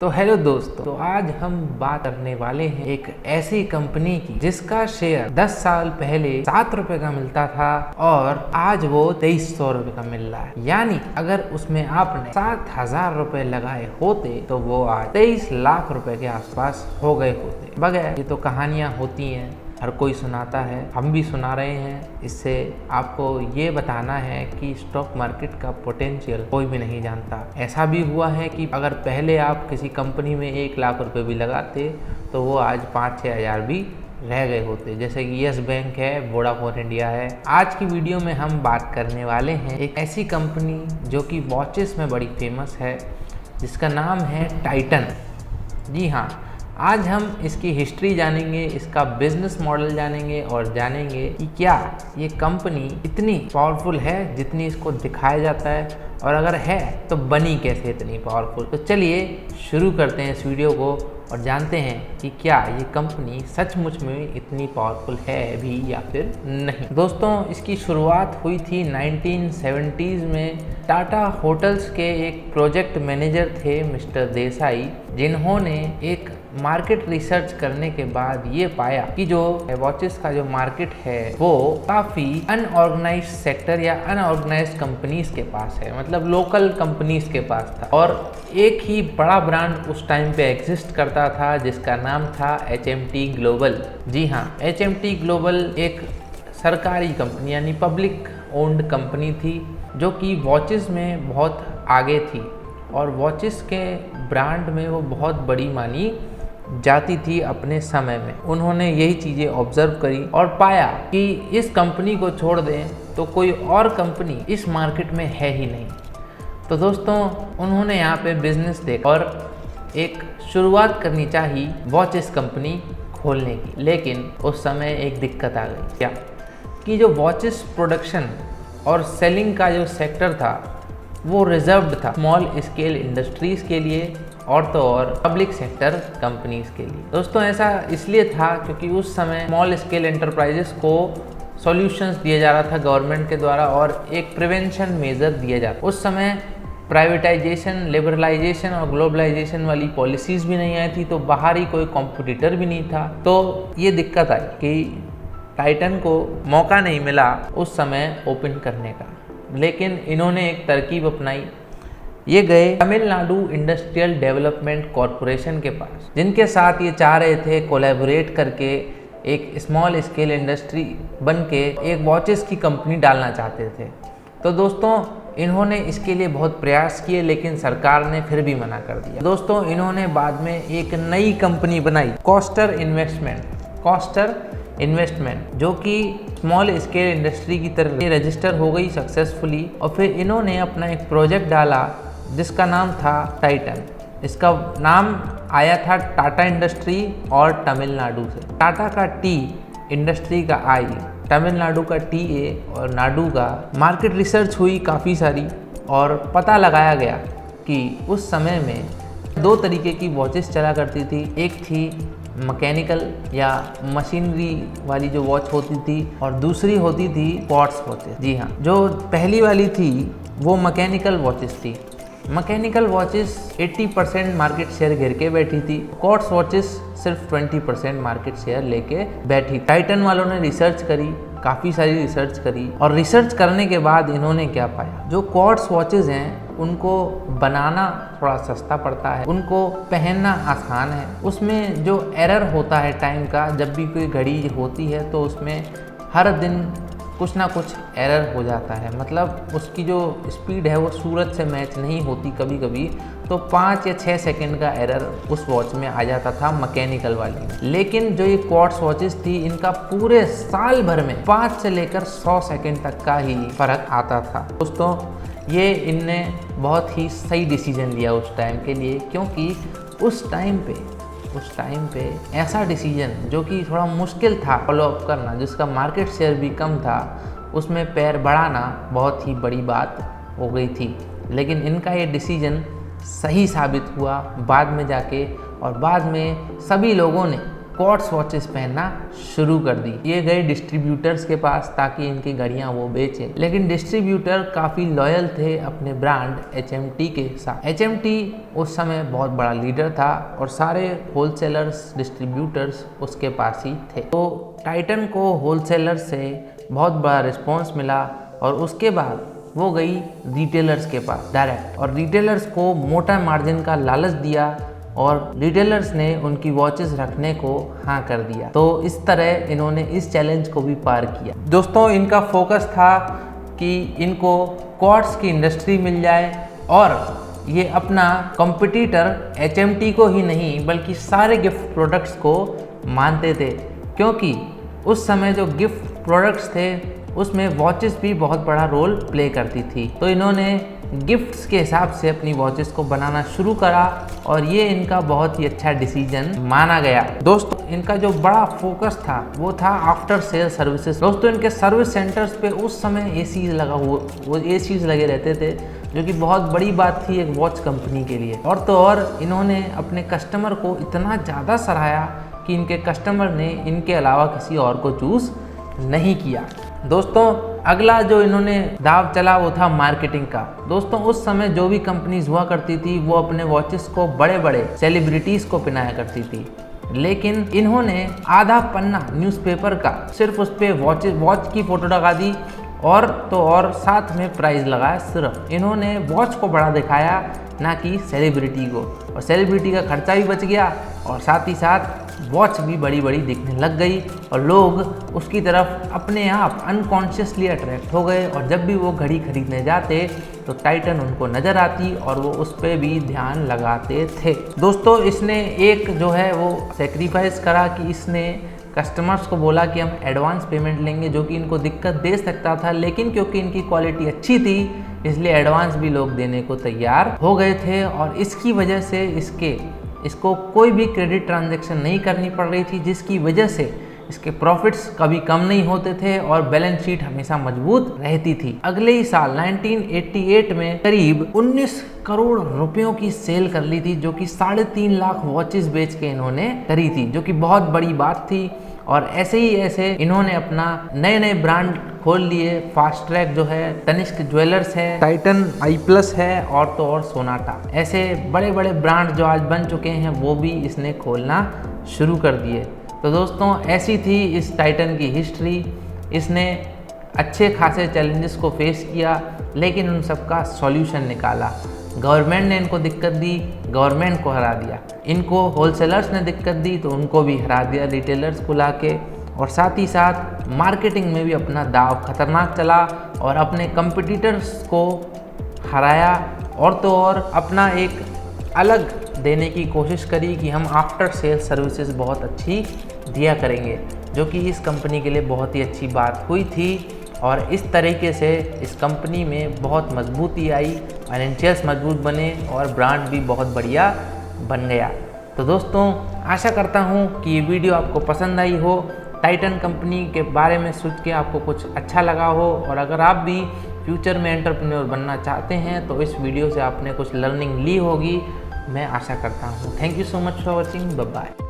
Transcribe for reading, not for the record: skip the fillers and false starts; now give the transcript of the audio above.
तो हेलो दोस्तों, तो आज हम बात करने वाले हैं एक ऐसी कंपनी की जिसका शेयर 10 साल पहले 7 रुपए का मिलता था और आज वो 2300 रुपए का मिल रहा है। यानी अगर उसमें आपने 7,000 रुपए लगाए होते तो वो आज 23 लाख रुपए के आसपास हो गए होते। बगैर ये तो कहानियां होती हैं, हर कोई सुनाता है, हम भी सुना रहे हैं। इससे आपको ये बताना है कि स्टॉक मार्केट का पोटेंशियल कोई भी नहीं जानता। ऐसा भी हुआ है कि अगर पहले आप किसी कंपनी में 1 लाख रुपए भी लगाते तो वो आज 5-6 हज़ार भी रह गए होते। जैसे कि यस बैंक है, वोडाफोन इंडिया है। आज की वीडियो में हम बात करने वाले हैं एक ऐसी कंपनी जो कि वॉचेस में बड़ी फेमस है, जिसका नाम है टाइटन। जी हाँ, आज हम इसकी हिस्ट्री जानेंगे, इसका बिजनेस मॉडल जानेंगे और जानेंगे कि क्या ये कंपनी इतनी पावरफुल है जितनी इसको दिखाया जाता है, और अगर है तो बनी कैसे इतनी पावरफुल। तो चलिए शुरू करते हैं इस वीडियो को और जानते हैं कि क्या ये कंपनी सचमुच में इतनी पावरफुल है भी या फिर नहीं। दोस्तों, इसकी शुरुआत हुई थी 1970s में। टाटा होटल्स के एक प्रोजेक्ट मैनेजर थे मिस्टर देसाई, जिन्होंने एक मार्केट रिसर्च करने के बाद ये पाया कि जो वॉचेस का जो मार्केट है वो काफ़ी अनऑर्गेनाइज्ड सेक्टर या अनऑर्गेनाइज्ड कंपनीज के पास है, मतलब लोकल कंपनीज के पास था। और एक ही बड़ा ब्रांड उस टाइम पे एग्जिस्ट करता था जिसका नाम था HMT ग्लोबल। जी हाँ, HMT ग्लोबल एक सरकारी कंपनी यानी पब्लिक ओन्ड कंपनी थी जो कि वॉचेस में बहुत आगे थी और वॉचेस के ब्रांड में वो बहुत बड़ी मानी जाती थी अपने समय में। उन्होंने यही चीज़ें ऑब्जर्व करी और पाया कि इस कंपनी को छोड़ दें तो कोई और कंपनी इस मार्केट में है ही नहीं। तो दोस्तों, उन्होंने यहाँ पे बिजनेस देखा और एक शुरुआत करनी चाहिए वॉचेस कंपनी खोलने की। लेकिन उस समय एक दिक्कत आ गई। क्या कि जो वॉचेस प्रोडक्शन और सेलिंग का जो सेक्टर था वो रिजर्व्ड था स्मॉल स्केल इंडस्ट्रीज़ के लिए और तो और पब्लिक सेक्टर कंपनीज के लिए। दोस्तों, ऐसा इसलिए था क्योंकि उस समय स्मॉल स्केल एंटरप्राइजेस को सॉल्यूशंस दिया जा रहा था गवर्नमेंट के द्वारा और एक प्रिवेंशन मेजर दिया जाता। उस समय प्राइवेटाइजेशन, लिबरलाइजेशन और ग्लोबलाइजेशन वाली पॉलिसीज़ भी नहीं आई थी, तो बाहर ही कोई कॉम्पिटिटर भी नहीं था। तो ये दिक्कत आई कि टाइटन को मौका नहीं मिला उस समय ओपन करने का। लेकिन इन्होंने एक तरकीब अपनाई। ये गए तमिलनाडु इंडस्ट्रियल डेवलपमेंट कॉरपोरेशन के पास, जिनके साथ ये चाह रहे थे कोलैबोरेट करके एक स्मॉल स्केल इंडस्ट्री बन के एक वॉचेस की कंपनी डालना चाहते थे। तो दोस्तों, इन्होंने इसके लिए बहुत प्रयास किए लेकिन सरकार ने फिर भी मना कर दिया। दोस्तों, इन्होंने बाद में एक नई कंपनी बनाई, कॉस्टर इन्वेस्टमेंट, जो कि स्मॉल स्केल इंडस्ट्री की तरह रजिस्टर हो गई सक्सेसफुली। और फिर इन्होंने अपना एक प्रोजेक्ट डाला जिसका नाम था टाइटन। इसका नाम आया था टाटा इंडस्ट्री और तमिलनाडु से। टाटा का टी, इंडस्ट्री का आई, तमिलनाडु का TA और नाडु का। मार्केट रिसर्च हुई काफ़ी सारी और पता लगाया गया कि उस समय में 2 तरीके की वॉचेस चला करती थी। एक थी मैकेनिकल या मशीनरी वाली जो वॉच होती थी और दूसरी होती थी क्वार्ट्ज वॉचेस। जी हाँ, जो पहली वाली थी वो मैकेनिकल वॉचेस थी। मैकेनिकल वॉचेस 80% मार्केट शेयर घेर के बैठी थी, क्वार्ट्ज वॉचेस सिर्फ 20% मार्केट शेयर लेके बैठी। टाइटन वालों ने रिसर्च करी, काफ़ी सारी रिसर्च करी और रिसर्च करने के बाद इन्होंने क्या पाया, जो क्वार्ट्ज वॉचेस हैं उनको बनाना थोड़ा सस्ता पड़ता है, उनको पहनना आसान है। उसमें जो एरर होता है टाइम का, जब भी कोई घड़ी होती है तो उसमें हर दिन कुछ ना कुछ एरर हो जाता है, मतलब उसकी जो स्पीड है वो सूरज से मैच नहीं होती कभी कभी। तो 5 या 6 सेकंड का एरर उस वॉच में आ जाता था मैकेनिकल वाली में। लेकिन जो ये क्वार्ट्ज वॉचेस थी, इनका पूरे साल भर में 5 से लेकर 100 सेकंड तक का ही फर्क आता था। दोस्तों, ये इनने बहुत ही सही डिसीजन लिया उस टाइम के लिए, क्योंकि उस टाइम पे ऐसा डिसीजन जो कि थोड़ा मुश्किल था फॉलोअप करना, जिसका मार्केट शेयर भी कम था, उसमें पैर बढ़ाना बहुत ही बड़ी बात हो गई थी। लेकिन इनका ये डिसीजन सही साबित हुआ बाद में जाके, और बाद में सभी लोगों ने क्वार्ट्स वॉचेस पहनना शुरू कर दी। ये गए डिस्ट्रीब्यूटर्स के पास ताकि इनकी घड़ियां वो बेचें, लेकिन डिस्ट्रीब्यूटर काफ़ी लॉयल थे अपने ब्रांड HMT के साथ। HMT उस समय बहुत बड़ा लीडर था और सारे होलसेलर्स डिस्ट्रीब्यूटर्स उसके पास ही थे। तो टाइटन को होलसेलर्स से बहुत बड़ा रिस्पॉन्स मिला और उसके बाद वो गई रिटेलर्स के पास डायरेक्ट, और रिटेलर्स को मोटा मार्जिन का लालच दिया और रिटेलर्स ने उनकी वॉचेस रखने को हाँ कर दिया। तो इस तरह इन्होंने इस चैलेंज को भी पार किया। दोस्तों, इनका फोकस था कि इनको क्वार्ट्स की इंडस्ट्री मिल जाए और ये अपना कॉम्पिटिटर HMT को ही नहीं बल्कि सारे गिफ्ट प्रोडक्ट्स को मानते थे, क्योंकि उस समय जो गिफ्ट प्रोडक्ट्स थे उसमें वॉचेस भी बहुत बड़ा रोल प्ले करती थी। तो इन्होंने गिफ्ट्स के हिसाब से अपनी वॉचेस को बनाना शुरू करा और ये इनका बहुत ही अच्छा डिसीजन माना गया। दोस्तों, इनका जो बड़ा फोकस था वो था आफ्टर सेल सर्विसेज। दोस्तों, इनके सर्विस सेंटर्स पे उस समय एसीज लगे रहते थे, जो कि बहुत बड़ी बात थी एक वॉच कंपनी के लिए। और तो और इन्होंने अपने कस्टमर को इतना ज़्यादा सराहा कि इनके कस्टमर ने इनके अलावा किसी और को चूज़ नहीं किया। दोस्तों, अगला जो इन्होंने दाव चला वो था मार्केटिंग का। दोस्तों, उस समय जो भी कंपनीज हुआ करती थी वो अपने वॉचेस को बड़े बड़े सेलिब्रिटीज को पहनाया करती थी, लेकिन इन्होंने आधा पन्ना न्यूज़पेपर का सिर्फ उस पर वॉच की फोटो लगा दी और तो और साथ में प्राइस लगाया। सिर्फ इन्होंने वॉच को बड़ा दिखाया, ना कि सेलिब्रिटी को, और सेलिब्रिटी का खर्चा भी बच गया और साथ ही साथ वॉच भी बड़ी बड़ी दिखने लग गई और लोग उसकी तरफ अपने आप अनकॉन्शियसली अट्रैक्ट हो गए। और जब भी वो घड़ी खरीदने जाते तो टाइटन उनको नज़र आती और वो उस पर भी ध्यान लगाते थे। दोस्तों, इसने एक जो है वो सेक्रीफाइस करा कि इसने कस्टमर्स को बोला कि हम एडवांस पेमेंट लेंगे, जो कि इनको दिक्कत दे सकता था, लेकिन क्योंकि इनकी क्वालिटी अच्छी थी इसलिए एडवांस भी लोग देने को तैयार हो गए थे। और इसकी वजह से इसको कोई भी क्रेडिट ट्रांजैक्शन नहीं करनी पड़ रही थी, जिसकी वजह से इसके प्रॉफिट्स कभी कम नहीं होते थे और बैलेंस शीट हमेशा मजबूत रहती थी। अगले ही साल 1988 में करीब 19 करोड़ रुपयों की सेल कर ली थी, जो कि 3.5 लाख वॉचेस बेच के इन्होंने करी थी, जो कि बहुत बड़ी बात थी। और ऐसे ही ऐसे इन्होंने अपना नए ब्रांड खोल लिए। फास्ट ट्रैक जो है, तनिष्क ज्वेलर्स है, टाइटन i+ है और तो और सोनाटा, ऐसे बड़े बड़े ब्रांड जो आज बन चुके हैं वो भी इसने खोलना शुरू कर दिए। तो दोस्तों, ऐसी थी इस टाइटन की हिस्ट्री। इसने अच्छे खासे चैलेंजेस को फेस किया, लेकिन उन सबका सॉल्यूशन निकाला। गवर्नमेंट ने इनको दिक्कत दी, गवर्नमेंट को हरा दिया। इनको होलसेलर्स ने दिक्कत दी तो उनको भी हरा दिया रिटेलर्स को लाके। और साथ ही साथ मार्केटिंग में भी अपना दाव खतरनाक चला और अपने कंपटीटर्स को हराया और तो और अपना एक अलग देने की कोशिश करी कि हम आफ्टर सेल सर्विसेज बहुत अच्छी दिया करेंगे, जो कि इस कंपनी के लिए बहुत ही अच्छी बात हुई थी। और इस तरीके से इस कंपनी में बहुत मजबूती आई, फाइनेंशियल्स मजबूत बने और ब्रांड भी बहुत बढ़िया बन गया। तो दोस्तों, आशा करता हूँ कि ये वीडियो आपको पसंद आई हो, टाइटन कंपनी के बारे में सोच के आपको कुछ अच्छा लगा हो, और अगर आप भी फ्यूचर में एंटरप्रेन्योर बनना चाहते हैं तो इस वीडियो से आपने कुछ लर्निंग ली होगी, मैं आशा करता हूँ। Thank you so much for watching, bye bye.